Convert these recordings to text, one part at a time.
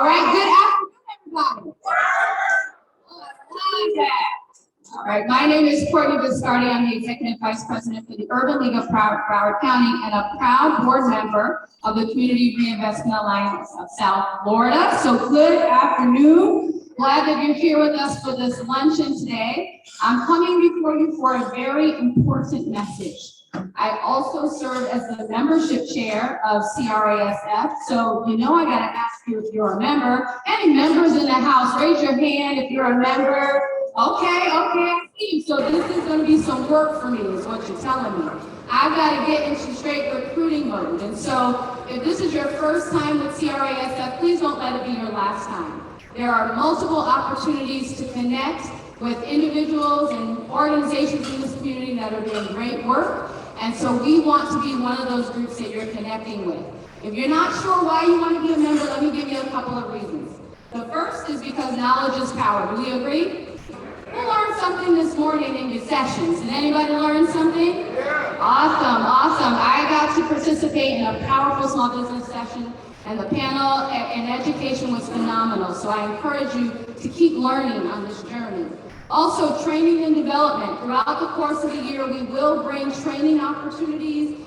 All right, good afternoon, everybody. All right, my name is Courtney Biscardi. I'm the Executive Vice President for the Urban League of Broward County and a proud board member of the Community Reinvestment Alliance of South Florida. So good afternoon. Glad that you're here with us for this luncheon today. I'm coming before you for a very important message. I also serve as the membership chair of CRA SF, so I gotta ask you if you're a member. Any members in the house, raise your hand if you're a member. Okay, I see. So this is gonna be some work for me, is what you're telling me. I've gotta get into straight recruiting mode, and so if this is your first time with CRA SF, please don't let it be your last time. There are multiple opportunities to connect with individuals and organizations in this community that are doing great work. And so we want to be one of those groups that you're connecting with. If you're not sure why you want to be a member, let me give you a couple of reasons. The first is because knowledge is power. Do we agree? You learned something this morning in your sessions. Did anybody learn something? Yeah. Awesome. I got to participate in a powerful small business session, and the panel and education was phenomenal. So I encourage you to keep learning on this journey. Also, training and development. Throughout the course of the year, we will bring training opportunities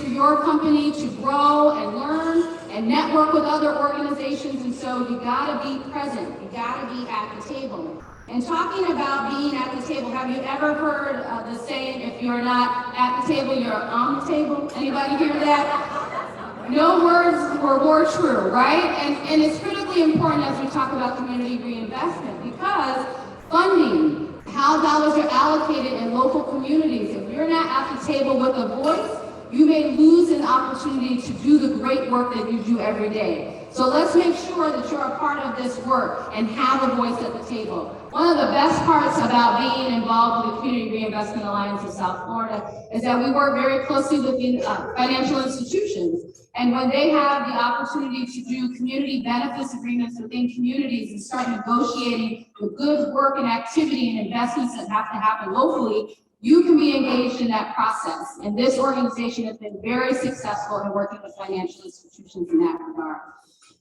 for your company to grow and learn and network with other organizations. And so you gotta be present. You gotta be at the table. And talking about being at the table, have you ever heard the saying, if you're not at the table, you're on the table? Anybody hear that? No words were more true, right? And it's critically important as we talk about community reinvestment, because funding, how dollars are allocated in local communities. If you're not at the table with a voice, you may lose an opportunity to do the great work that you do every day. So let's make sure that you're a part of this work and have a voice at the table. One of the best parts about being involved with the Community Reinvestment Alliance of South Florida is that we work very closely with the financial institutions. And when they have the opportunity to do community benefits agreements within communities and start negotiating the good work and activity and investments that have to happen locally, you can be engaged in that process. And this organization has been very successful in working with financial institutions in that regard.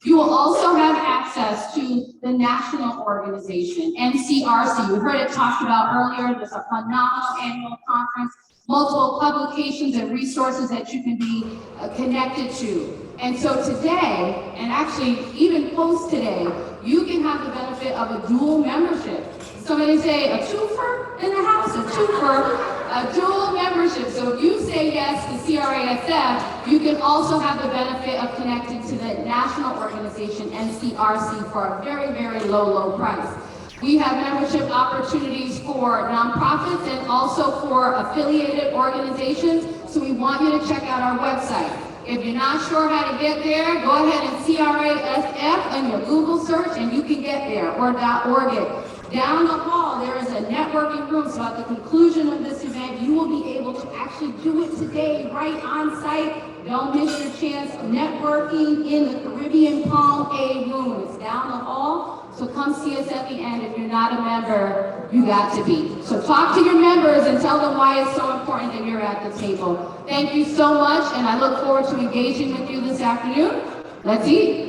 You will also have access to the national organization, NCRC. You heard it talked about earlier. There's a phenomenal annual conference, multiple publications and resources that you can be connected to. And so today, and actually even post today, you can have the benefit of a dual membership. Somebody say a twofer in the house, a dual membership. So if you say yes to CRASF, you can also have the benefit of connecting to the national organization, NCRC, for a very, very low price. We have membership opportunities for nonprofits and also for affiliated organizations. So we want you to check out our website. If you're not sure how to get there, go ahead and CRASF in your Google search and you can get there, or .org it. Down the hall, there is a networking room, so at the conclusion of this event, you will be able to actually do it today, right on site. Don't miss your chance. Networking in the Caribbean Palm A room. It's down the hall, so come see us at the end. If you're not a member, you got to be. So talk to your members and tell them why it's so important that you're at the table. Thank you so much, and I look forward to engaging with you this afternoon. Let's eat.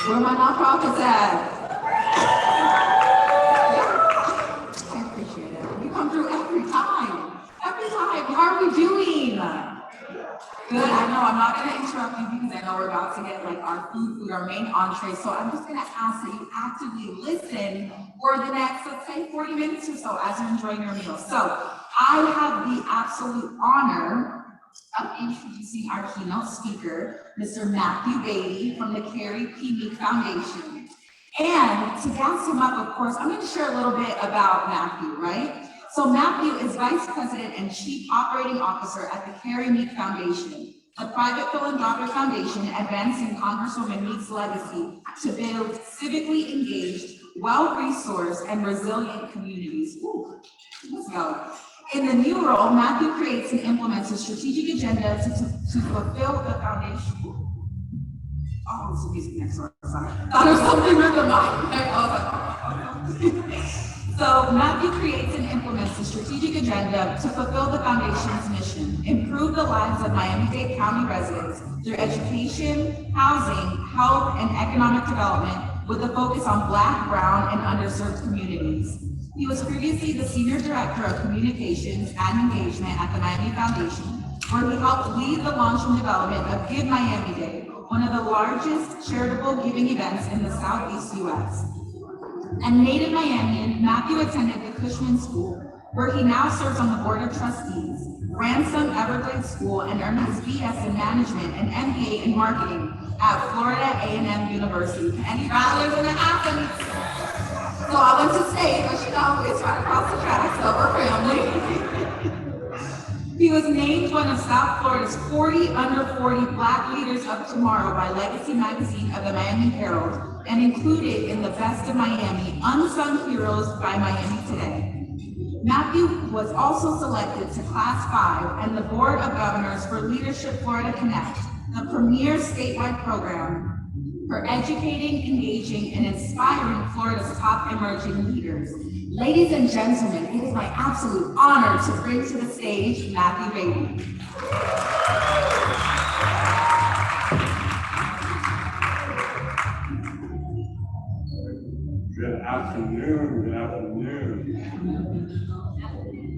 Where my nonprofits at? I appreciate it. You come through every time. How are we doing? Good. I know I'm not going to interrupt you because I know we're about to get like our food, our main entree. So I'm just going to ask that you actively listen for the next, let's say, 40 minutes or so as you're enjoying your meal. So I have the absolute honor of introducing our keynote speaker, Mr. Matthew Beatty from the Carrie Meek Foundation. And to gas him up, of course, I'm going to share a little bit about Matthew, right? So Matthew is Vice President and Chief Operating Officer at the Carrie Meek Foundation, a private philanthropic foundation advancing Congresswoman Meek's legacy to build civically engaged, well-resourced, and resilient communities. Ooh, let's go. In the new role, Matthew creates and implements a strategic agenda to fulfill the foundation. Oh, it's the music next door, sorry. Thought there was something with the mic. So Matthew creates and implements a strategic agenda to fulfill the foundation's mission, improve the lives of Miami-Dade County residents through education, housing, health, and economic development with a focus on Black, Brown, and underserved communities. He was previously the Senior Director of Communications and Engagement at the Miami Foundation, where he helped lead the launch and development of Give Miami-Dade, one of the largest charitable giving events in the Southeast U.S. A native Miamian, Matthew attended the Cushman School, where he now serves on the Board of Trustees, Ransom Everglades School, and earned his BS in Management and MBA in Marketing at Florida A&M University. And he rattlers in the house, and so I went to state, but you know, it's right across the tracks, so we're family. He was named one of South Florida's 40 under 40 Black Leaders of Tomorrow by Legacy Magazine of the Miami Herald, and included in the Best of Miami Unsung Heroes by Miami Today. Matthew was also selected to Class 5 and the Board of Governors for Leadership Florida Connect, the premier statewide program for educating, engaging, and inspiring Florida's top emerging leaders. Ladies and gentlemen, it is my absolute honor to bring to the stage Matthew Beatty. Good afternoon, good afternoon.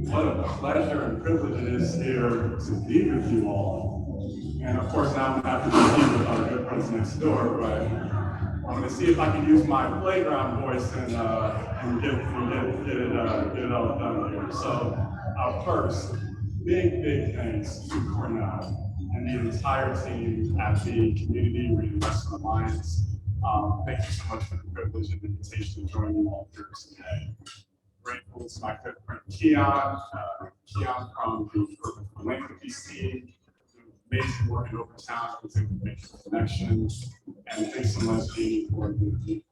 What a pleasure and privilege it is here to be with you all. And of course, now I'm going to have to compete with our good friends next door, but I'm going to see if I can use my playground voice and get it all done here. So first, big thanks to Cornell and the entire team at the Community Reinvestment Alliance. Thank you so much for the privilege and invitation to join you all here today. Grateful to my good friend Keon from the Urban Philanthropy team, amazing work in Overtown with information connections, and thanks so much, Jeannie, for the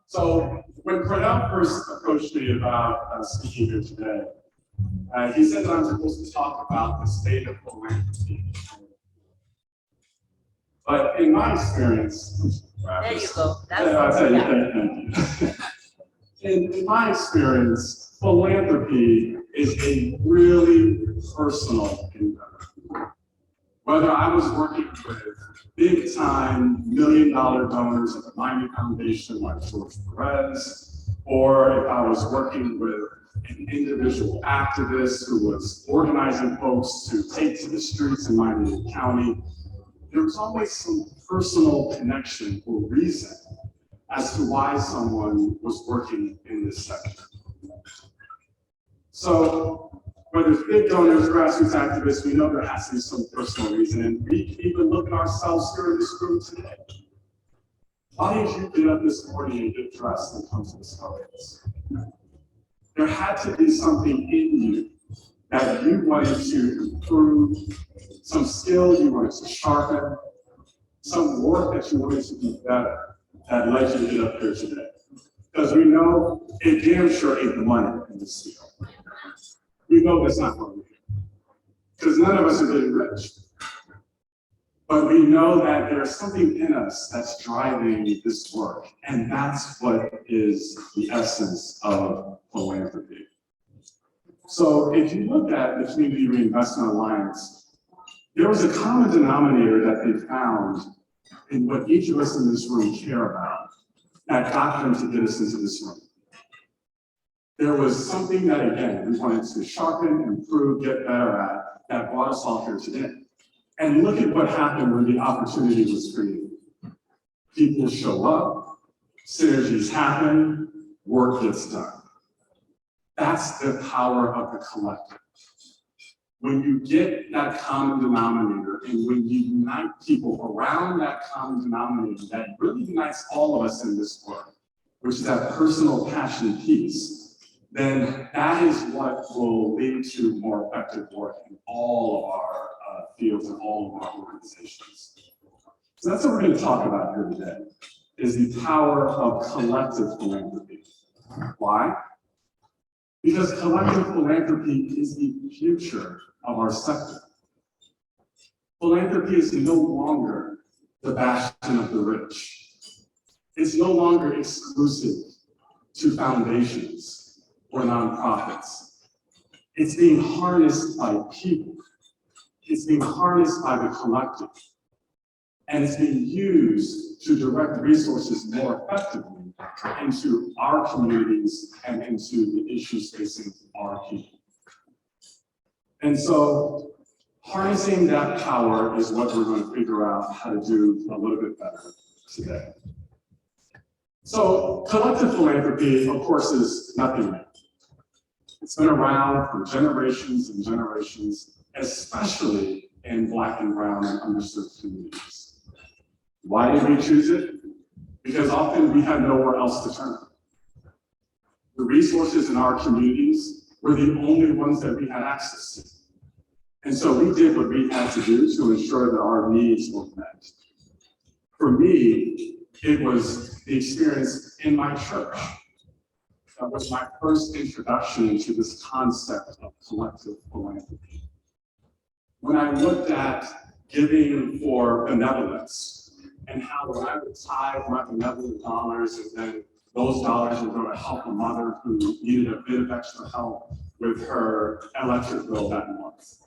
So when Cornell first approached me about speaking here today, he said that I'm supposed to talk about the state of philanthropy. But in my experience, there you go. In my experience, philanthropy is a really personal endeavor. Whether I was working with big time $1 million donors at the Miami Foundation like George Perez, or if I was working with an individual activist who was organizing folks to take to the streets in Miami-Dade County, there was always some personal connection or reason as to why someone was working in this sector. So whether it's big donors, grassroots activists, we know there has to be some personal reason, and we can even look at ourselves here in this room today. Why did you get up this morning and get dressed and come to this conference? There had to be something in you that you wanted to improve, some skill you wanted to sharpen, some work that you wanted to do better that led you to get up here today. Because we know it damn sure ain't the money in this field. We know that's not what we're here. Because none of us are getting rich. But we know that there's something in us that's driving this work. And that's what is the essence of philanthropy. So if you look at the Community Reinvestment Alliance, there was a common denominator that they found in what each of us in this room care about that got them to get us into this room. There was something that, again, we wanted to sharpen, improve, get better at, that brought us all here today. And look at what happened when the opportunity was created. People show up, synergies happen, work gets done. That's the power of the collective. When you get that common denominator and when you unite people around that common denominator that really unites all of us in this work, which is that personal passion piece, then that is what will lead to more effective work in all of our fields and all of our organizations. So that's what we're going to talk about here today, is the power of collective philanthropy. Why? Because collective philanthropy is the future of our sector. Philanthropy is no longer the bastion of the rich. It's no longer exclusive to foundations or nonprofits. It's being harnessed by people. It's being harnessed by the collective. And it's being used to direct resources more effectively into our communities and into the issues facing our people. And so harnessing that power is what we're going to figure out how to do a little bit better today. So collective philanthropy, of course, is nothing new. It's been around for generations and generations, especially in Black and brown and underserved communities. Why did we choose it? Because often we had nowhere else to turn. The resources in our communities were the only ones that we had access to. And so we did what we had to do to ensure that our needs were met. For me, it was the experience in my church. That was my first introduction to this concept of collective philanthropy. When I looked at giving for benevolence, and how when I would tithe my benevolent dollars, and then those dollars were going to help a mother who needed a bit of extra help with her electric bill that month.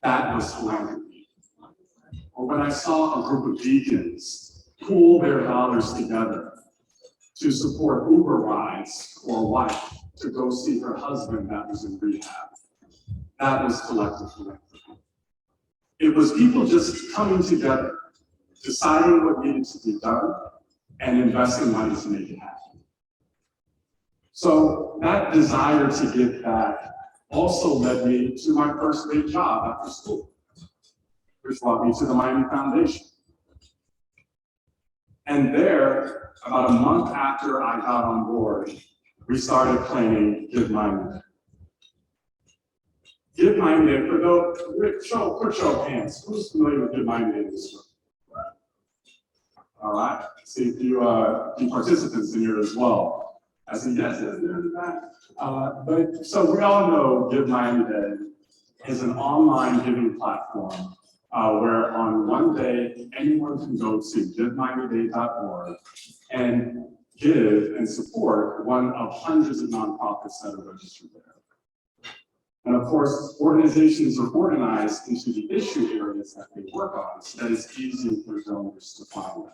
That was philanthropy. Or when I saw a group of deacons pool their dollars together to support Uber rides for a wife to go see her husband that was in rehab. That was collective philanthropy. It was people just coming together, deciding what needed to be done, and investing money to make it happen. So that desire to give back also led me to my first big job after school, which brought me to the Miami Foundation. And there, about a month after I got on board, we started planning Give Miami Day. Give Miami Day, for those, put show of hands. Who's familiar with Give Miami Day in this room? All right, see a few participants in here as well. I see yes, there in the back. But so we all know Give Miami Day is an online giving platform where on one day, anyone can go to givemiamiday.org and give and support one of hundreds of nonprofits that are registered there. And of course, organizations are organized into the issue areas that they work on, so that it's easy for donors to find them.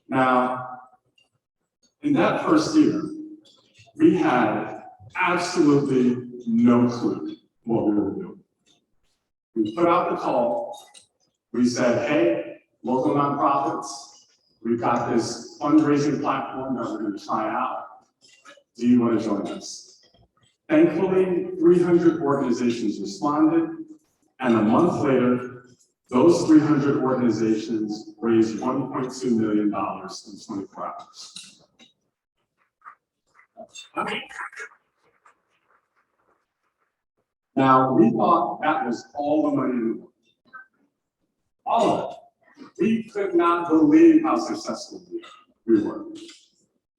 Now, in that first year, we had absolutely no clue what we were doing. We put out the call, we said, hey, local nonprofits, we've got this fundraising platform that we're going to try out. Do you want to join us? Thankfully, 300 organizations responded, and a month later, those 300 organizations raised $1.2 million in 24 hours. Now, we thought that was all the money in the world. All of it. We could not believe how successful we were.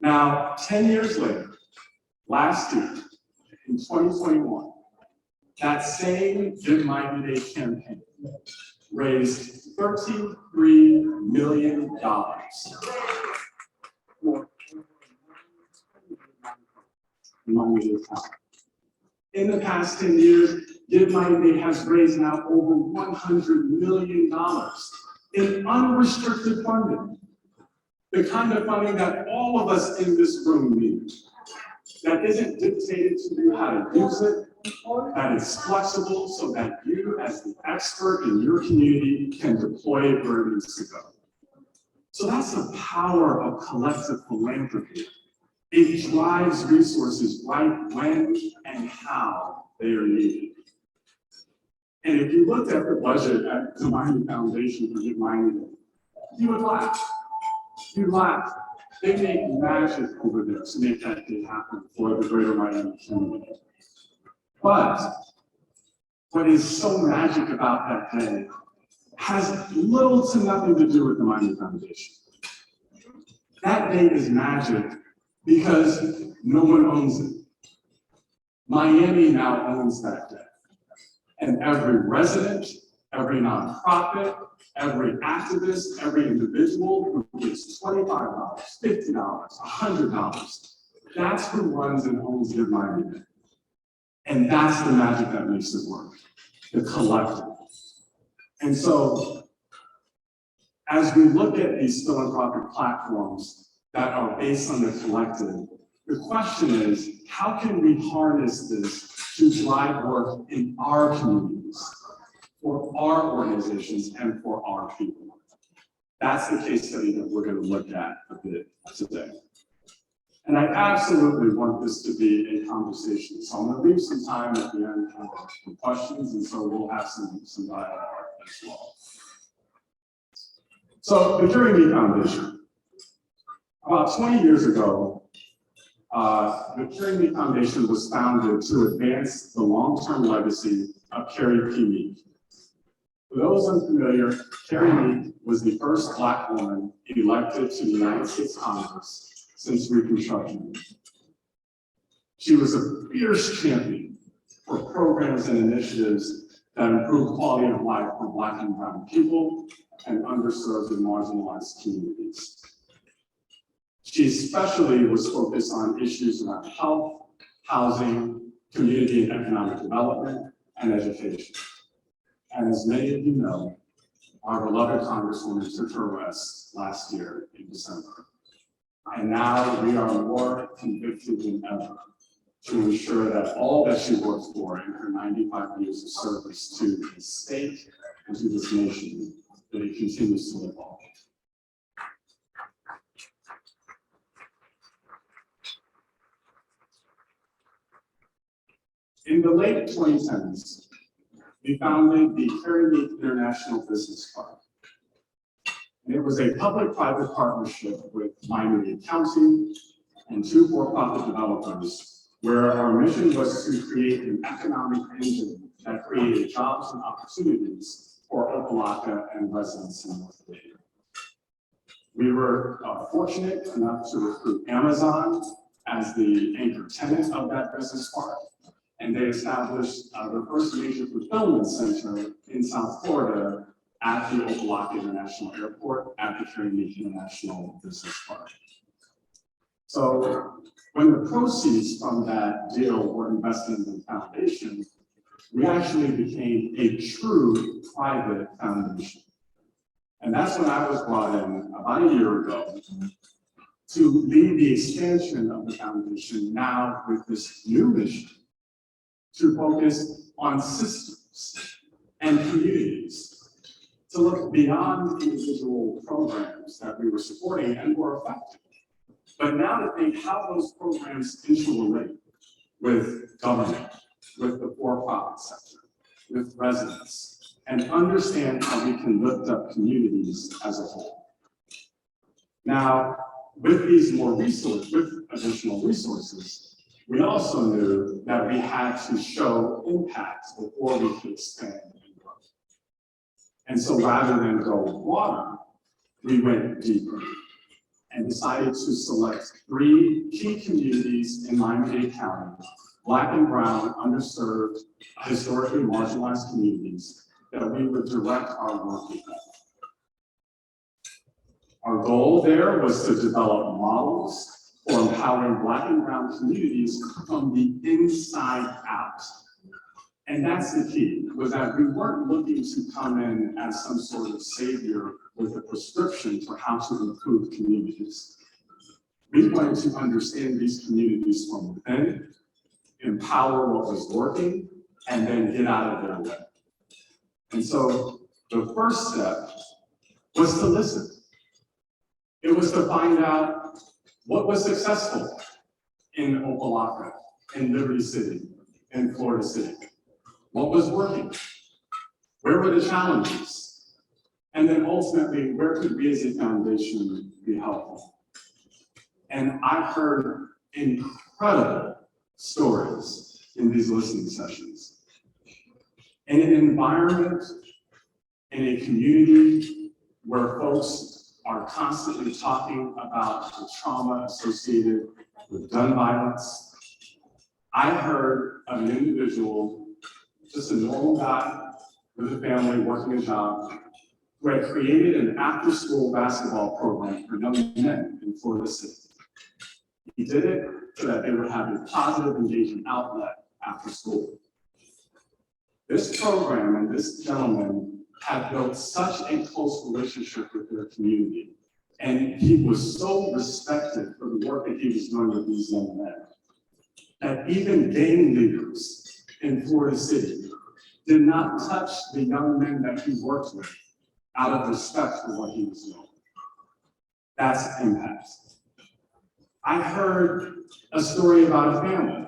Now, 10 years later, last year, in 2021, that same Give Miami Day campaign raised $33 million. In the past 10 years, Give Miami Day has raised now over $100 million in unrestricted funding. The kind of funding that all of us in this room need. That isn't dictated to you how to use it, that is flexible so that you, as the expert in your community, can deploy it where it needs to go. So that's the power of collective philanthropy. It drives resources right when and how they are needed. And if you looked at the budget at the Miami Foundation for Give Miami Day, you would laugh. You'd laugh. They make magic over there to make that day happen for the greater Miami community. But what is so magic about that day has little to nothing to do with the Miami Foundation. That day is magic because no one owns it. Miami now owns that day. And every resident, every nonprofit, every activist, every individual who gets $25, $50, $100. That's who runs and owns Give My Unit. And that's the magic that makes it work, the collective. And so, as we look at these philanthropic platforms that are based on the collective, the question is, how can we harness this to drive work in our communities, for our organizations, and for our people? That's the case study that we're going to look at a bit today. And I absolutely want this to be a conversation. So I'm going to leave some time at the end for questions, and so we'll have some dialogue as well. So the Carrie Meek Foundation. About 20 years ago, the Carrie Meek Foundation was founded to advance the long-term legacy of Carrie P. Meek. For those unfamiliar, Carrie Meek was the first Black woman elected to the United States Congress since Reconstruction. She was a fierce champion for programs and initiatives that improve quality of life for Black and brown people and underserved and marginalized communities. She especially was focused on issues around health, housing, community and economic development, and education. And as many of you know, our beloved Congresswoman took her rest last year in December. And now we are more convicted than ever to ensure that all that she worked for in her 95 years of service to the state and to this nation, that it continues to live on. In the late 2010s, we founded the Carrie Meek International Business Park. And it was a public-private partnership with Miami-Dade County and two for-profit developers, where our mission was to create an economic engine that created jobs and opportunities for Opa-locka and residents in North Bay. We were fortunate enough to recruit Amazon as the anchor tenant of that business park, and they established the first major fulfillment center in South Florida at the Opa-locka International Airport at the Carrie Meek International Business Park. So when the proceeds from that deal were invested in the foundation, we actually became a true private foundation. And that's when I was brought in about a year ago to lead the expansion of the foundation, now with this new mission to focus on systems and communities, to look beyond individual programs that we were supporting and were effective, but now to think how those programs interrelate with government, with the for-profit sector, with residents, and understand how we can lift up communities as a whole. Now, with additional resources, we also knew that we had to show impact before we could expand and grow. And so rather than go broader, we went deeper and decided to select 3 key communities in Miami-Dade County, Black and brown, underserved, historically marginalized communities, that we would direct our work with them. Our goal there was to develop models for empowering Black and brown communities from the inside out. And that's the key, was that we weren't looking to come in as some sort of savior with a prescription for how to improve communities. We wanted to understand these communities from within, empower what was working, and then get out of their way. And so the first step was to listen. It was to find out what was successful in Opa-locka, in Liberty City, in Florida City. What was working? Where were the challenges? And then ultimately, where could we as a foundation be helpful? And I heard incredible stories in these listening sessions. In an environment, in a community where folks are constantly talking about the trauma associated with gun violence, I heard of an individual, just a normal guy, with a family working a job, who had created an after-school basketball program for young men in Florida City. He did it so that they would have a positive engagement outlet after school. This program and this gentleman had built such a close relationship with their community, and he was so respected for the work that he was doing with these young men, that even gang leaders in Florida City did not touch the young men that he worked with out of respect for what he was doing. That's impact. I heard a story about a family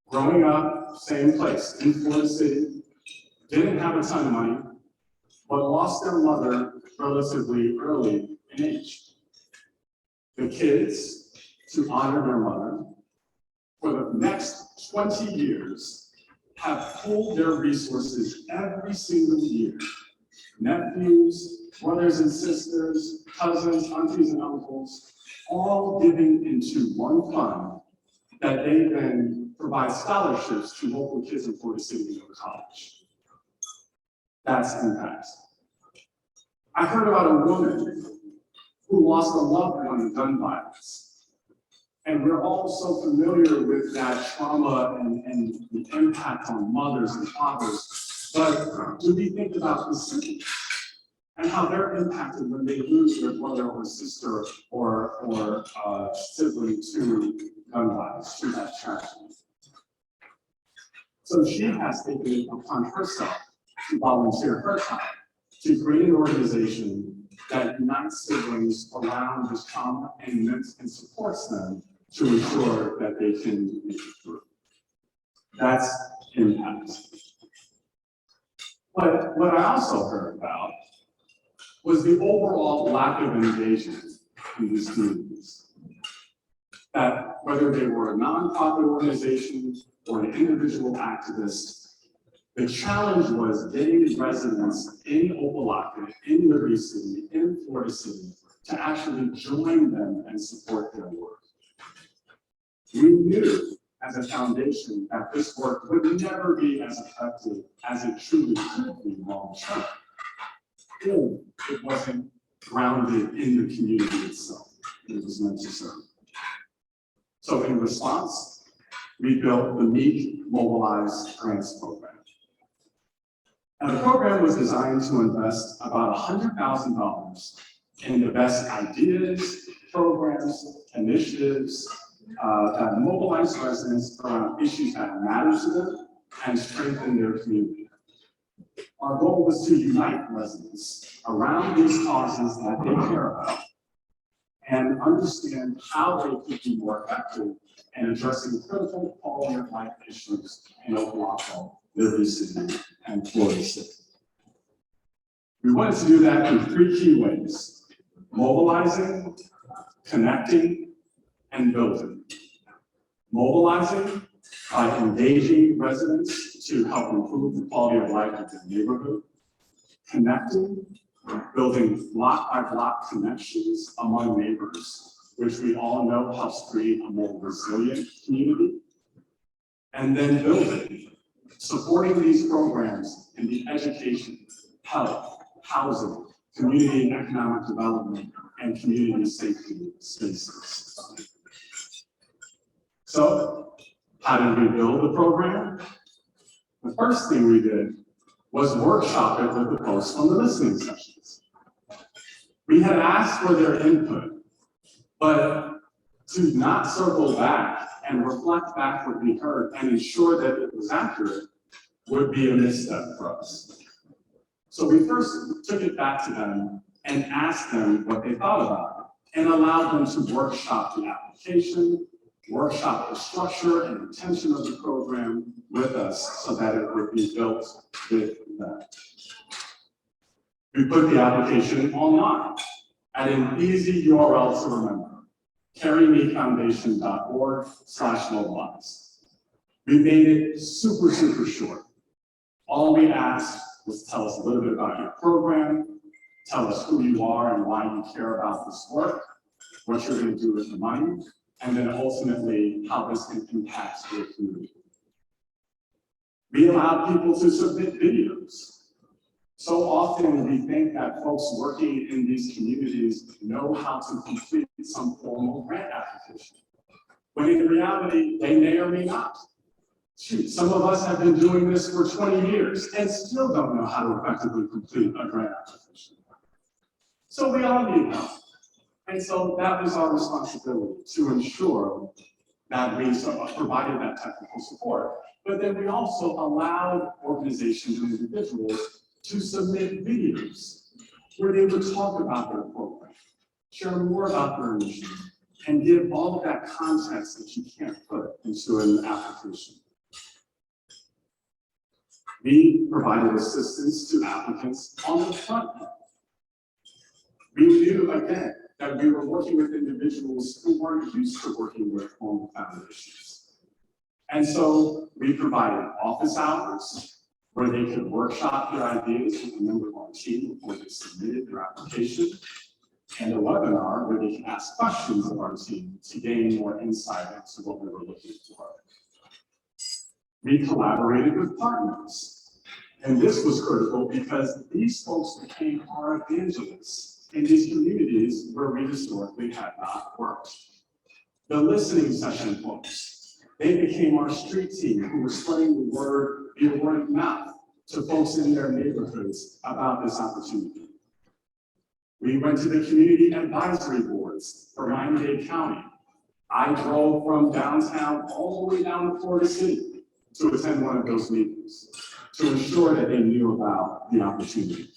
growing up, same place in Florida City, didn't have a ton of money, but lost their mother relatively early in age. The kids, to honor their mother, for the next 20 years, have pooled their resources every single year. Nephews, brothers and sisters, cousins, aunties and uncles, all giving into one fund that they then provide scholarships to local kids in Florida City to go to college. That's impact. I heard about a woman who lost a loved one in gun violence. And we're all so familiar with that trauma and the impact on mothers and fathers. But do we think about the city and how they're impacted when they lose their brother or sister or sibling to gun violence, to that tragedy? So she has taken it upon herself to volunteer her time to create an organization that unites siblings around this trauma and supports them to ensure that they can make it through. That's impact. But what I also heard about was the overall lack of engagement in these communities. That whether they were a nonprofit organization or an individual activist, the challenge was getting residents in Opa-locka, in Liberty City, in Florida City, to actually join them and support their work. We knew as a foundation that this work would never be as effective as it truly could be long term if it wasn't grounded in the community itself that it was meant to serve. So in response, we built the Meek Mobilized Grants Program. And the program was designed to invest about $100,000 in the best ideas, programs, initiatives, that mobilize residents around issues that matter to them and strengthen their community. Our goal was to unite residents around these causes that they care about and understand how they could be more effective in addressing critical quality of life issues in Opa-locka, Liberty City, and Florida City. We wanted to do that in 3 key ways: mobilizing, connecting, and building. Mobilizing by engaging residents to help improve the quality of life of their neighborhood. Connecting, building block by block connections among neighbors, which we all know helps create a more resilient community. And then building, supporting these programs in the education, health, housing, community and economic development, and community safety spaces. So, how did we build the program? The first thing we did was workshop it with the folks from the listening sessions. We had asked for their input, but to not circle back and reflect back what we heard and ensure that it was accurate would be a misstep for us. So we first took it back to them and asked them what they thought about it and allowed them to workshop the application, workshop the structure and intention of the program with us so that it would be built with them. We put the application online at an easy URL to remember, carriemeekfoundation.org/mobilize. We made it super, super short. All we asked was tell us a little bit about your program, tell us who you are and why you care about this work, what you're going to do with the money, and then ultimately how this can impact your community. We allow people to submit videos. So often we think that folks working in these communities know how to complete some formal grant application, when in reality, they may or may not. Shoot, some of us have been doing this for 20 years and still don't know how to effectively complete a grant application. So we all need help. And so that was our responsibility, to ensure that we provided that technical support. But then we also allowed organizations and individuals to submit videos where they would talk about their program, share more about their mission, and give all of that context that you can't put into an application. We provided assistance to applicants on the front end. We knew, again, that we were working with individuals who weren't used to working with formal foundations. And so we provided office hours where they could workshop their ideas with a member of our team before they submitted their application, and a webinar where they could ask questions of our team to gain more insight into what we were looking for. We collaborated with partners, and this was critical because these folks became our evangelists in these communities where we historically had not worked. The listening session folks, they became our street team who were spreading the word via word of mouth to folks in their neighborhoods about this opportunity. We went to the community advisory boards for Miami-Dade County. I drove from downtown all the way down to Florida City to attend one of those meetings to ensure that they knew about the opportunity.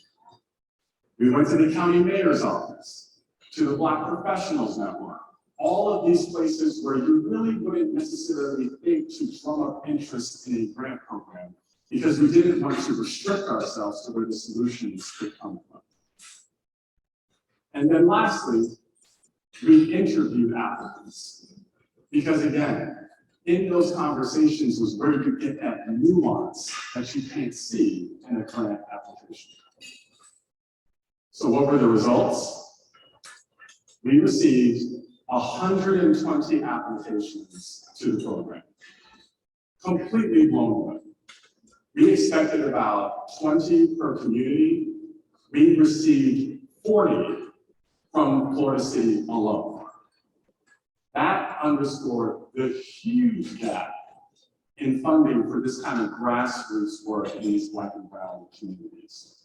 We went to the county mayor's office, to the Black Professionals Network, all of these places where you really wouldn't necessarily think to drum up interest in a grant program, because we didn't want to restrict ourselves to where the solutions could come from. And then lastly, we interviewed applicants, because again, in those conversations was where you get that nuance that you can't see in a grant application. So what were the results? We received 120 applications to the program, completely blown away. We expected about 20 per community. We received 40 from Florida City alone. That underscored the huge gap in funding for this kind of grassroots work in these Black and brown communities.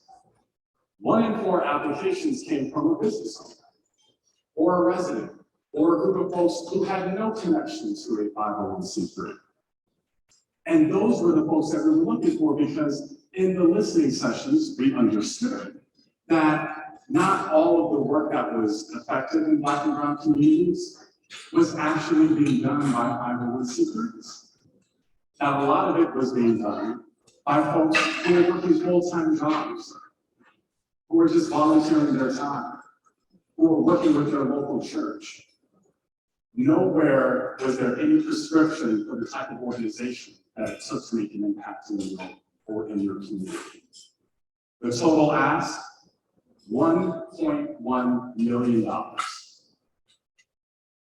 1 in 4 applications came from a business owner, or a resident, or a group of folks who had no connection to a 501c3. And those were the folks that we were looking for, because in the listening sessions, we understood that not all of the work that was effective in Black and brown communities was actually being done by 501c3s. Now, a lot of it was being done by folks who were working full-time jobs, who were just volunteering their time, who were working with their local church. Nowhere was there any prescription for the type of organization that it took to make an impact in your community. The total ask, $1.1 million.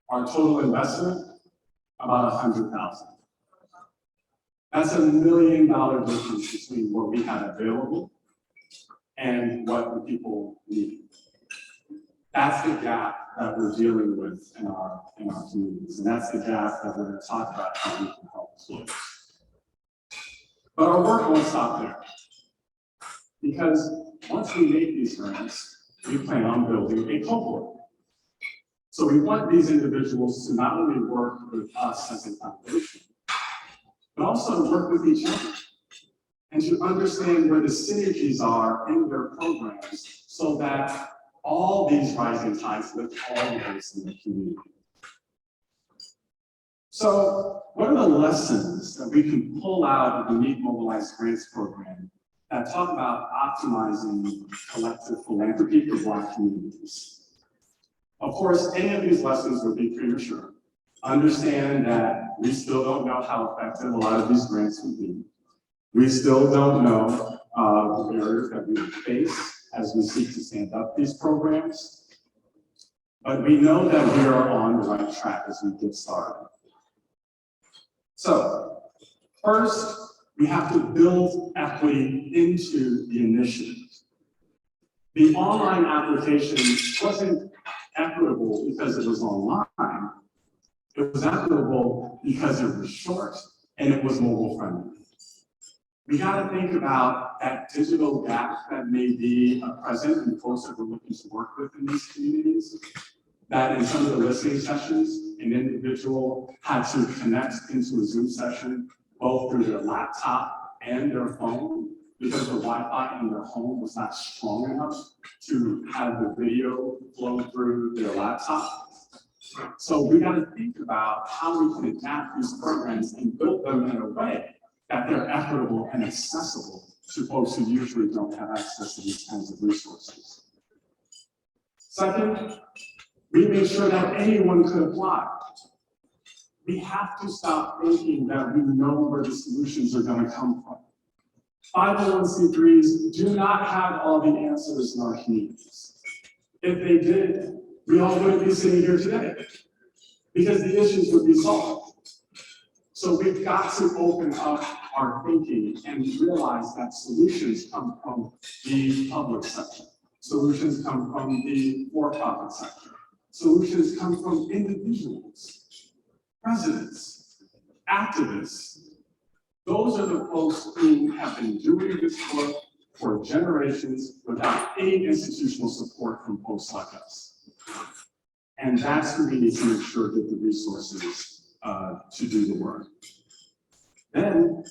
Our total investment, about $100,000. That's $1 million difference between what we had available and what the people needed. That's the gap that we're dealing with in our communities, and that's the gap that we're going to talk about how we can help close. But our work won't stop there, because once we make these grants, we plan on building a cohort. So we want these individuals to not only work with us as a foundation, but also to work with each other and to understand where the synergies are in their programs, so that all these rising tides lift all of us in the community. So what are the lessons that we can pull out of the Meek Mobilized Grants program that talk about optimizing collective philanthropy for Black communities? Of course, any of these lessons would be premature. Understand that we still don't know how effective a lot of these grants will be. We still don't know the barriers that we will face as we seek to stand up these programs. But we know that we are on the right track as we get started. So, first, We have to build equity into the initiative. The online application wasn't equitable because it was online. It was equitable because it was short and it was mobile friendly. We got to think about that digital gap that may be present in folks that we're looking to work with in these communities. That in some of the listening sessions, an individual had to connect into a Zoom session both through their laptop and their phone because the Wi-Fi in their home was not strong enough to have the video flow through their laptop. So we got to think about how we can adapt these programs and build them in a way that they're equitable and accessible to folks who usually don't have access to these kinds of resources. Second, we made sure that anyone could apply. We have to stop thinking that we know where the solutions are going to come from. 501c3s do not have all the answers in our communities. If they did, we all wouldn't be sitting here today because the issues would be solved. So we've got to open up our thinking and realize that solutions come from the public sector. Solutions come from the for-profit sector. Solutions come from individuals, residents, activists. Those are the folks who have been doing this work for generations without any institutional support from folks like us. And that's who we need to make sure get the resources to do the work. Then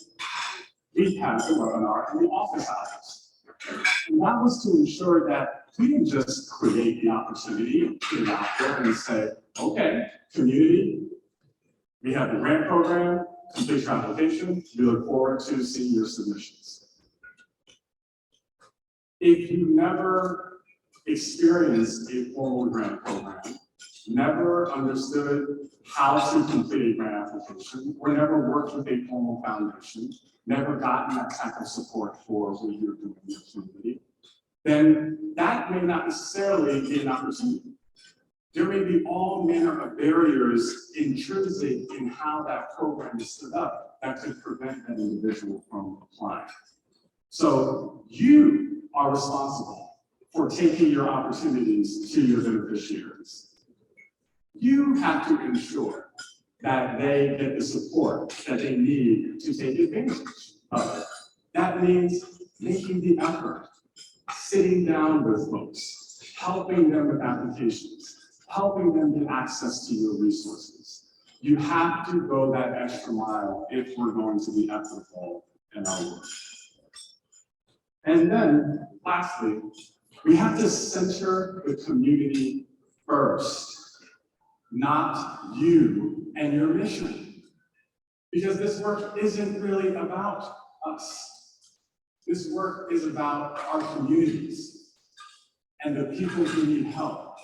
we had the webinar and the office hours. And that was to ensure that we didn't just create the opportunity and put it out there and say, okay, community, we have the grant program, complete your application, we look forward to seeing your submissions. If you never experienced a formal grant program, never understood how to complete a grant application, or never worked with a formal foundation, never gotten that type of support for what you're doing in your community, then that may not necessarily be an opportunity. There may be all manner of barriers intrinsic in how that program is set up that could prevent that individual from applying. So you are responsible for taking your opportunities to your beneficiaries. You have to ensure that they get the support that they need to take advantage of it. That means making the effort, sitting down with folks, helping them with applications, helping them get access to your resources. You have to go that extra mile if we're going to be equitable in our work. And then, lastly, we have to center the community first, not you and your mission. Because this work isn't really about us. This work is about our communities and the people who need help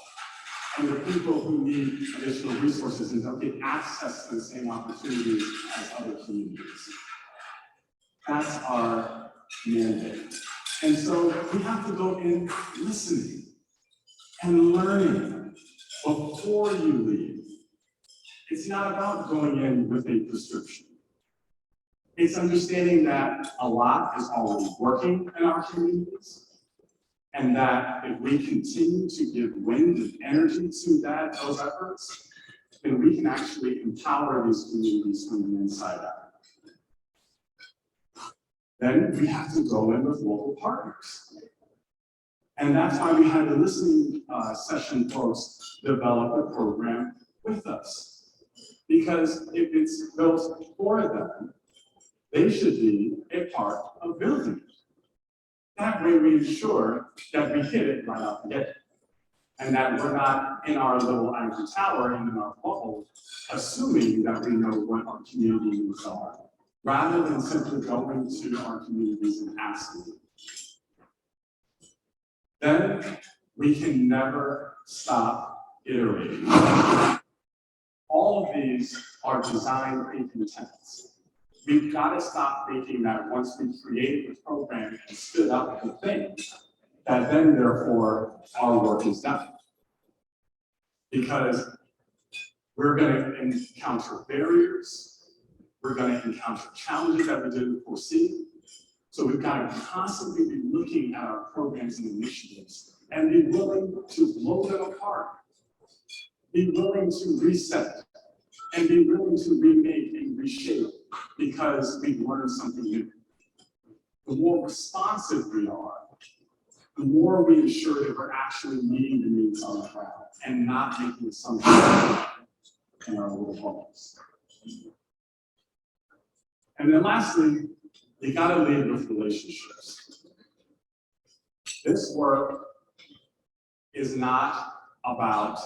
and the people who need additional resources and don't get access to the same opportunities as other communities. That's our mandate. And so we have to go in listening and learning before you leave. It's not about going in with a prescription. It's understanding that a lot is already working in our communities, and that if we continue to give wind and energy to those efforts, then we can actually empower these communities from the inside out. Then we have to go in with local partners. And that's why we had the listening session folks develop a program with us. Because if it's built for them, they should be a part of building it. That way we ensure that we hit it right off the gate. And that we're not in our little ivory tower and in our bubble, assuming that we know what our community needs are, rather than simply going to our communities and asking them. Then we can never stop iterating. All of these are design thinking tenets. We've got to stop thinking that once we created the program and stood up the thing, that then therefore our work is done. Because we're going to encounter barriers, We're going to encounter challenges that we didn't foresee. So we've got to constantly be looking at our programs and initiatives and be willing to blow them apart, be willing to reset, and be willing to remake and reshape because we've learned something new. The more responsive we are, the more we ensure that we're actually meeting the needs on the ground and not making assumptions in our little bubbles. And then lastly, you gotta lead with relationships. This work is not about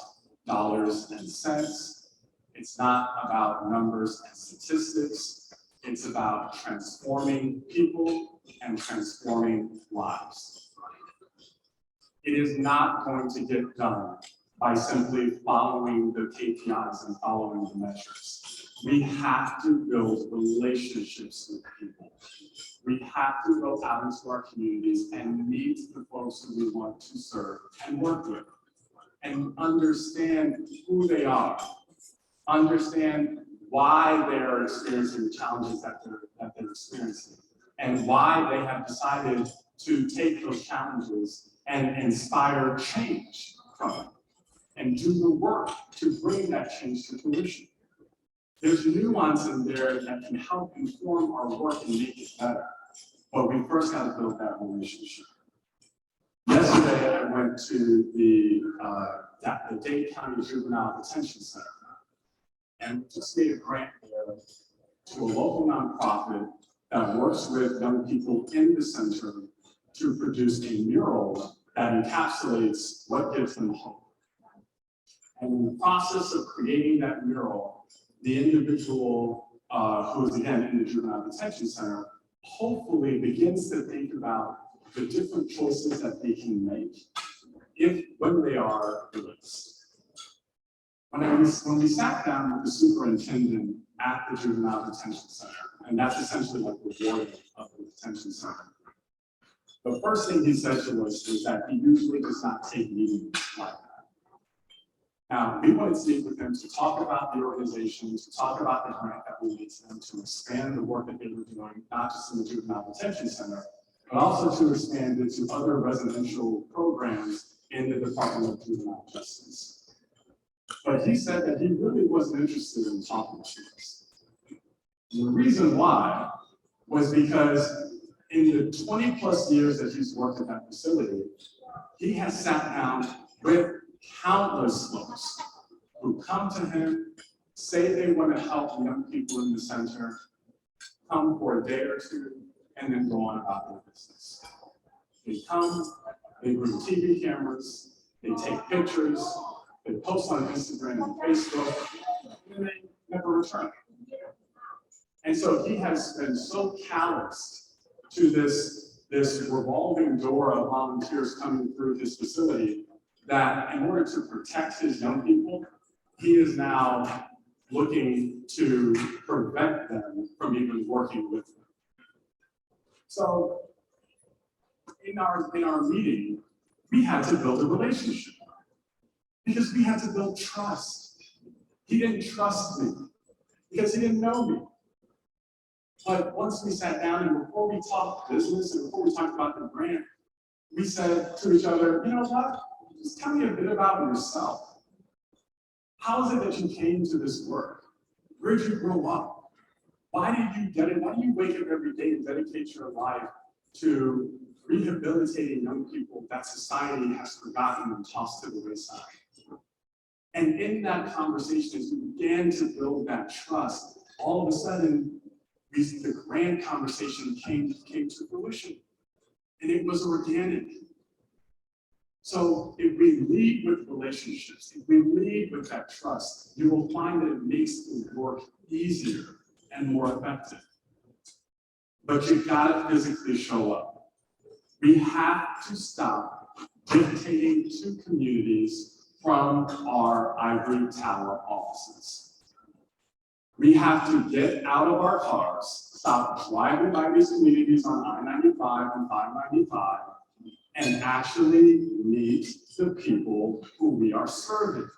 dollars and cents. It's not about numbers and statistics. It's about transforming people and transforming lives. It is not going to get done by simply following the KPIs and following the measures. We have to build relationships with people. We have to go out into our communities and meet the folks who we want to serve and work with, and understand who they are, understand why they are experiencing the challenges that they're experiencing, and why they have decided to take those challenges and inspire change from it, and do the work to bring that change to fruition. There's nuance in there that can help inform our work and make it better, but we first got to build that relationship. Yesterday, I went to the Dade County Juvenile Detention Center, and just made a grant there to a local nonprofit that works with young people in the center to produce a mural that encapsulates what gives them hope. And in the process of creating that mural, the individual who is again in the juvenile detention center hopefully begins to think about the different choices that they can make when they are released. When we sat down with the superintendent at the juvenile detention center, and that's essentially like the warden of the detention center, the first thing he said to us is that he usually does not take meetings like that. Now, we wanted to speak with him to talk about the organization, to talk about the grant that we made to them, to expand the work that they were doing, not just in the juvenile detention center, but also to expand it to other residential programs in the Department of Juvenile Justice. But he said that he really wasn't interested in talking to us. The reason why was because in the 20 plus years that he's worked at that facility, he has sat down with countless folks who come to him, say they want to help young people in the center, come for a day or two, and then go on about their business. They come, they bring TV cameras, they take pictures, they post on Instagram and Facebook, and they never return. And so he has been so calloused to this revolving door of volunteers coming through his facility that in order to protect his young people, he is now looking to prevent them from even working with them. So in our meeting, we had to build a relationship because we had to build trust. He didn't trust me because he didn't know me. But once we sat down and before we talked business and before we talked about the grant, we said to each other, you know what? Just tell me a bit about yourself. How is it that you came to this work? Where did you grow up? Why did you get it? Why do you wake up every day and dedicate your life to rehabilitating young people that society has forgotten and tossed to the wayside? And in that conversation, as we began to build that trust, all of a sudden, the grand conversation came to fruition. And it was organic. So if we lead with relationships, if we lead with that trust, you will find that it makes the work easier and more effective. But you've got to physically show up. We have to stop dictating to communities from our ivory tower offices. We have to get out of our cars, stop driving by these communities on I-95 and 595, and actually meet the people who we are serving.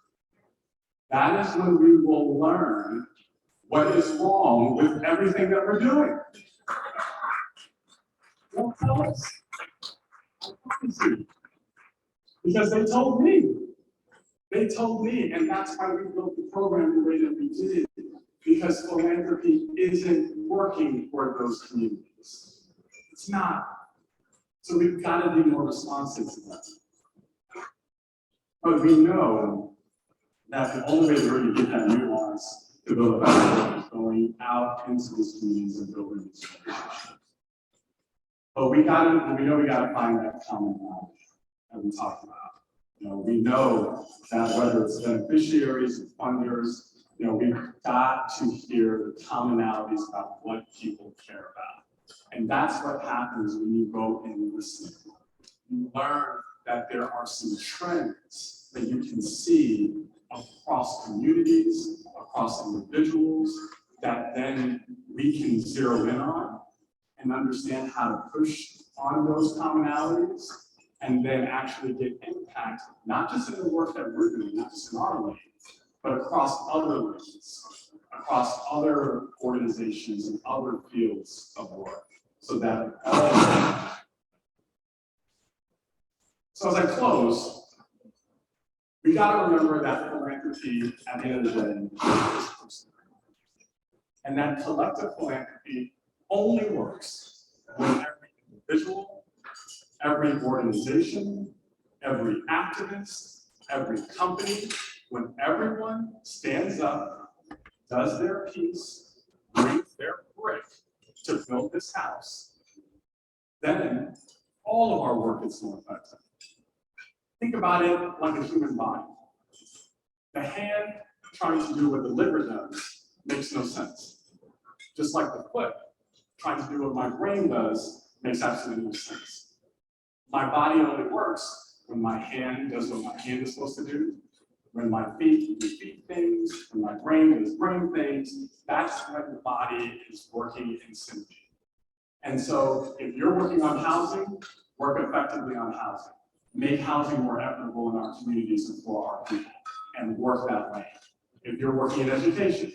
That is when we will learn What is wrong with everything that we're doing? Don't tell us. I promise you. Because they told me. They told me, and that's why we built the program the way that we did. Because philanthropy isn't working for those communities. It's not. So we've got to be more responsive to that. But we know that the only way to really get that nuance to build a better is going out into these communities and building these relationships. But we know we got to find that common knowledge that we talked about. We know that whether it's beneficiaries or funders, we've got to hear the commonalities about what people care about. And that's what happens when you go and listen. You learn that there are some trends that you can see across communities, across individuals, that then we can zero in on and understand how to push on those commonalities and then actually get impact, not just in the work that we're doing, not just in our lane, but across other lanes, across other organizations and other fields of work, so that all. So as I close, we got to remember that philanthropy, at the end of the day, is personal. And that collective philanthropy only works when every individual, every organization, every activist, every company, when everyone stands up, does their piece, brings their brick to build this house, then all of our work is more effective. Think about it like a human body. The hand trying to do what the liver does makes no sense. Just like the foot trying to do what my brain does makes absolutely no sense. My body only works when my hand does what my hand is supposed to do, when my feet do feet things, when my brain does brain things. That's when the body is working in synergy. And so if you're working on housing, work effectively on housing. Make housing more equitable in our communities and for our people, and work that way. If you're working in education,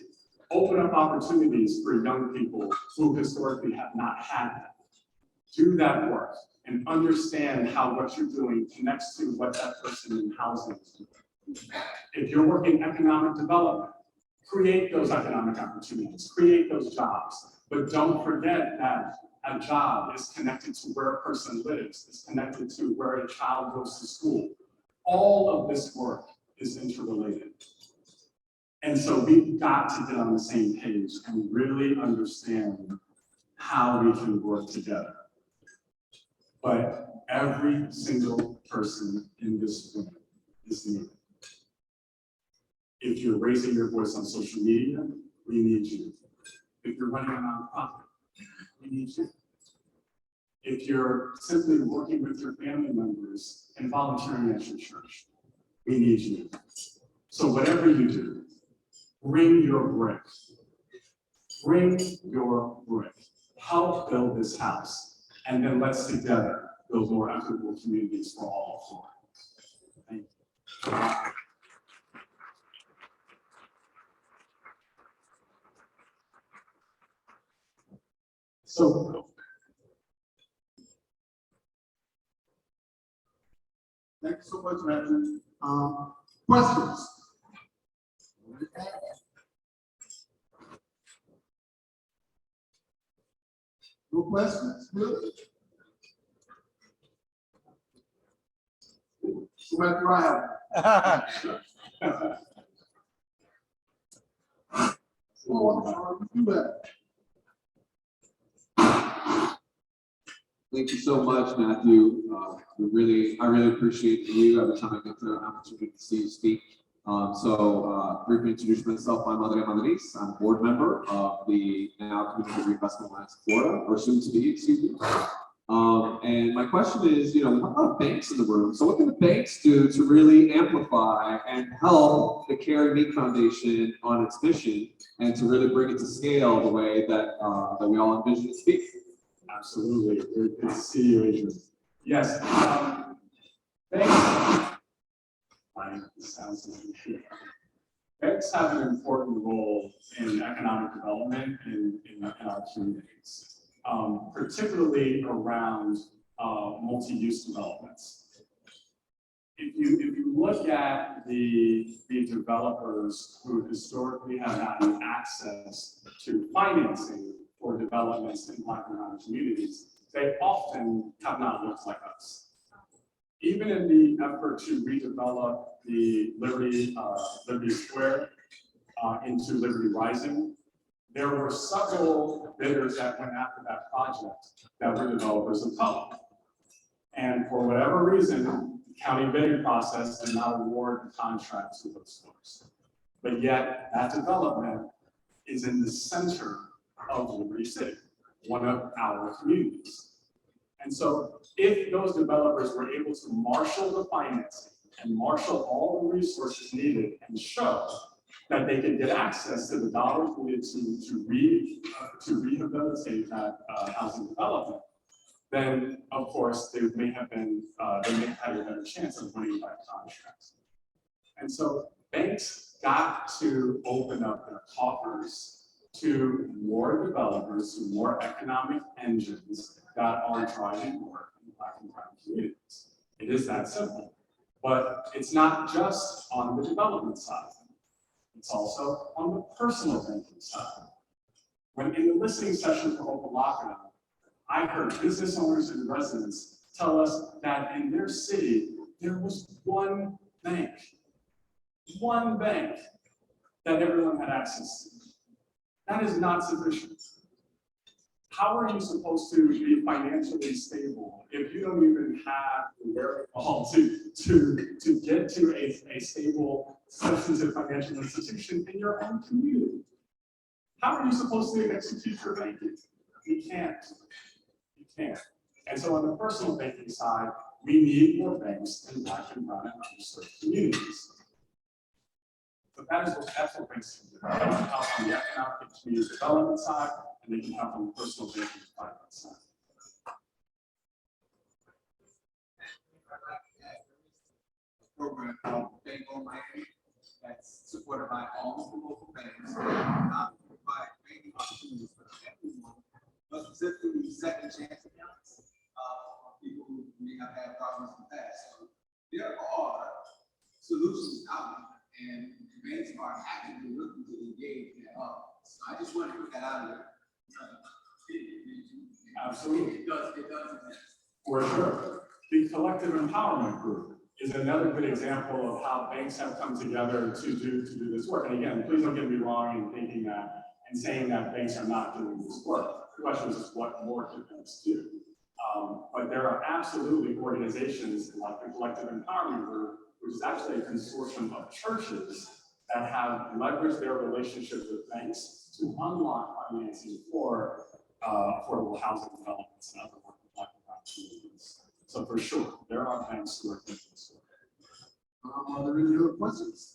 open up opportunities for young people who historically have not had that. Do that work and understand how what you're doing connects to what that person in housing is doing. If you're working economic development, create those economic opportunities, create those jobs, but don't forget that a job is connected to where a person lives, is connected to where a child goes to school. All of this work is interrelated. And so we've got to get on the same page and really understand how we can work together. But every single person in this room is needed. If you're raising your voice on social media, we need you. If you're running a nonprofit, we need you. If you're simply working with your family members and volunteering at your church, we need you. So whatever you do, bring your brick. Bring your brick. Help build this house. And then let's together build more equitable communities for all of Florida. Thank you. So, thank you so much, Matthew. Questions? No questions? Good. So, Matthew, I have. Thank you so much, Matthew. I really appreciate you every time I get the opportunity to see you speak. Briefly introduce myself. I'm Madre Madriz. I'm a board member of the now Community Reinvestment Alliance of Florida, or soon to be, excuse me. And my question is, we have a lot of banks in the room. So what can the banks do to really amplify and help the Carrie Meek Foundation on its mission and to really bring it to scale the way that that we all envision it to be? Absolutely. Good to see you, Adrian. Yes. Thanks. Sounds like Banks have an important role in economic development in our communities, particularly around multi-use developments. If you look at the developers who historically have gotten access to financing for developments in Black and brown communities, they often have not looked like us. Even in the effort to redevelop the Liberty Square into Liberty Rising, there were several bidders that went after that project that were developers of color. And for whatever reason, the county bidding process did not award the contracts to those folks. But yet that development is in the center of Liberty City, one of our communities. And so if those developers were able to marshal the financing and marshal all the resources needed and show that they could get access to the dollars needed to rehabilitate that housing development, then of course they may have had a better chance of winning that contract. And so banks got to open up their coffers to more developers, to more economic engines that are driving work in Black and brown communities. It is that simple. But it's not just on the development side. It's also on the personal banking side. When in the listening session for Opalaka, I heard business owners and residents tell us that in their city, there was one bank that everyone had access to. That is not sufficient. How are you supposed to be financially stable if you don't even have the wherewithal to get to a stable, substantive financial institution in your own community? How are you supposed to execute your banking? You can't. You can't. And so on the personal banking side, we need more banks in Black and brown and underserved communities. But that's what banks can do. They can help on the economic and community development side, and they can help on the personal banking side. Program called Bank on Miami that's supported by all of the local banks. Provide banking opportunities for everyone, but specifically second chance accounts for people who may have had problems in the past. So there are solutions out there, and banks are actively looking to engage that up. So I just want to put that out there. Absolutely. It does exist. For sure. The collective empowerment group is another good example of how banks have come together to do this work. And again, please don't get me wrong in thinking that and saying that banks are not doing this work. The question is just what more can banks do? But there are absolutely organizations like the Collective Empowerment Group, which is actually a consortium of churches that have leveraged their relationships with banks to unlock financing for affordable housing developments and other work in Black and brown communities. So for sure, there are banks who are thinking this way. Are there any other questions?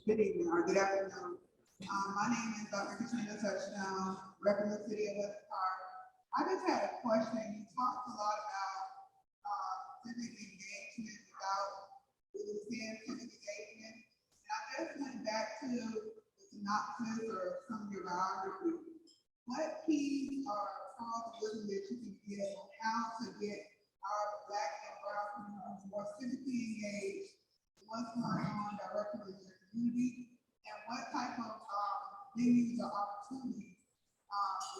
Good evening or good afternoon. My name is Dr. Katrina Touchdown, representing the city of West Park. I just had a question. You talked a lot about civic engagement without really seeing civic engagement. And I just went back to the synopsis or some of your biography. What keys or calls that you can give on how to get our Black and brown communities more civically engaged? What's going on directly with your community, and what type of venues or opportunities,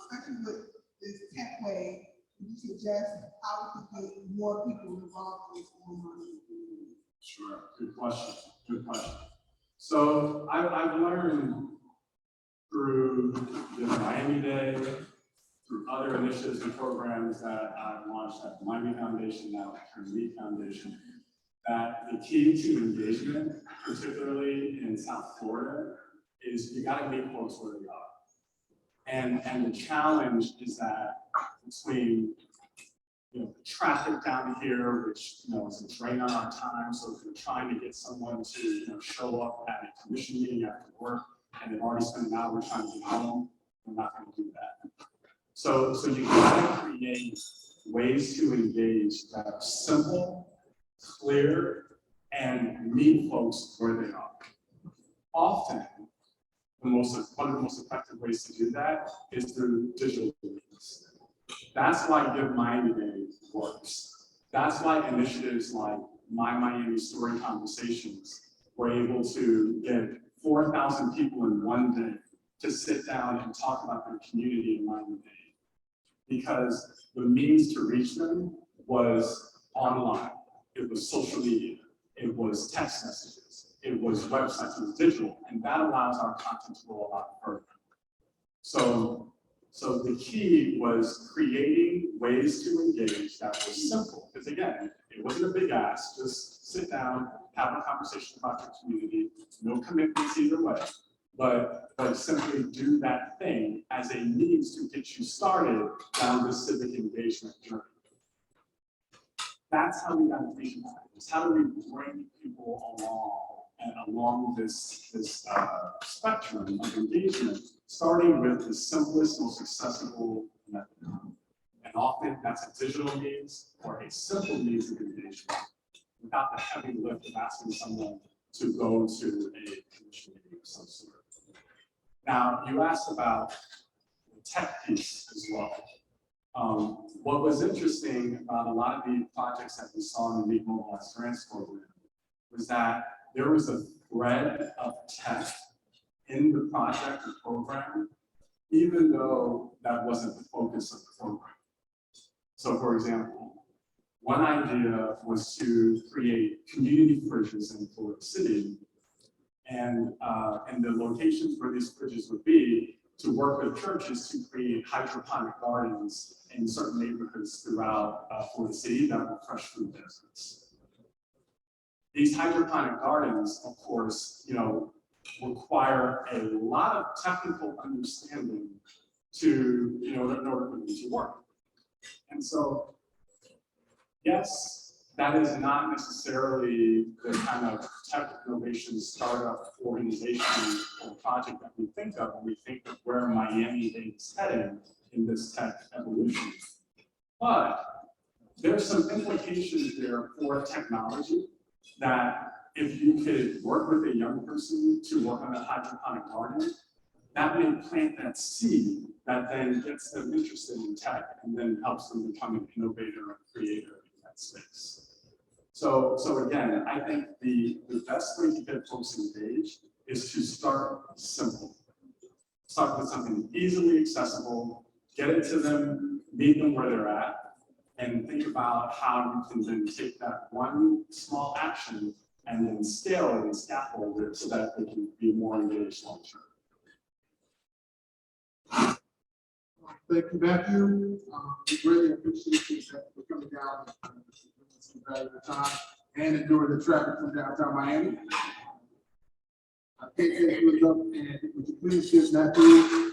especially with this tech wave, you suggest how we can get more people involved in this going on in the community? Sure, good question, good question. So I've learned through the Miami Day, through other initiatives and programs that I've launched at the Miami Foundation, now at Carrie Meek Foundation, that the key to engagement, particularly in South Florida, is you gotta meet folks where they are. And the challenge is that between the traffic down here, which is a drain on our time, so if you're trying to get someone to show up at a commission meeting after work, and they've already spent an hour trying to get home, we're not going to do that. So you gotta create ways to engage that are simple, clear, and meet folks where they are. Often, one of the most effective ways to do that is through digital means. That's why Give Miami Day works. That's why initiatives like My Miami Story Conversations were able to get 4,000 people in one day to sit down and talk about their community in Miami-Dade. Because the means to reach them was online, it was social media, it was text messages, it was websites, it was digital, and that allows our content to go a lot further. So the key was creating ways to engage that was simple, because again, it wasn't a big ask, just sit down, have a conversation about your community, no commitments either way, but simply do that thing as a means to get you started down this civic engagement journey. That's how we got engagement. How do we bring people along this spectrum of engagement, starting with the simplest, most accessible method. And often that's a digital means or a simple means of engagement without the heavy lift of asking someone to go to a commission meeting of some sort. Now, you asked about the tech piece as well. What was interesting about a lot of the projects that we saw in the Meet Mobilized Grants program was that there was a thread of tech in the project or program, even though that wasn't the focus of the program. So for example, one idea was to create community fridges in Florida City, and the locations where these fridges would be to work with churches to create hydroponic gardens in certain neighborhoods throughout Florida City that were fresh food deserts. These hydroponic gardens, of course, require a lot of technical understanding to, in order for them to work. And so, yes, that is not necessarily the kind of tech innovation startup organization or project that we think of when we think of where Miami-Dade is heading in this tech evolution. But there's some implications there for technology that if you could work with a young person to work on a hydroponic garden, that may plant that seed that then gets them interested in tech and then helps them become an innovator and creator in that space. So again, I think the best way to get folks engaged is to start simple. Start with something easily accessible, get it to them, meet them where they're at, and think about how you can then take that one small action and then scale it and scaffold it so that they can be more engaged long term. Thank you, Matthew. We greatly appreciate you for coming down and some valuable time and enduring the traffic from downtown Miami. I think this was up, and would you please give Matthew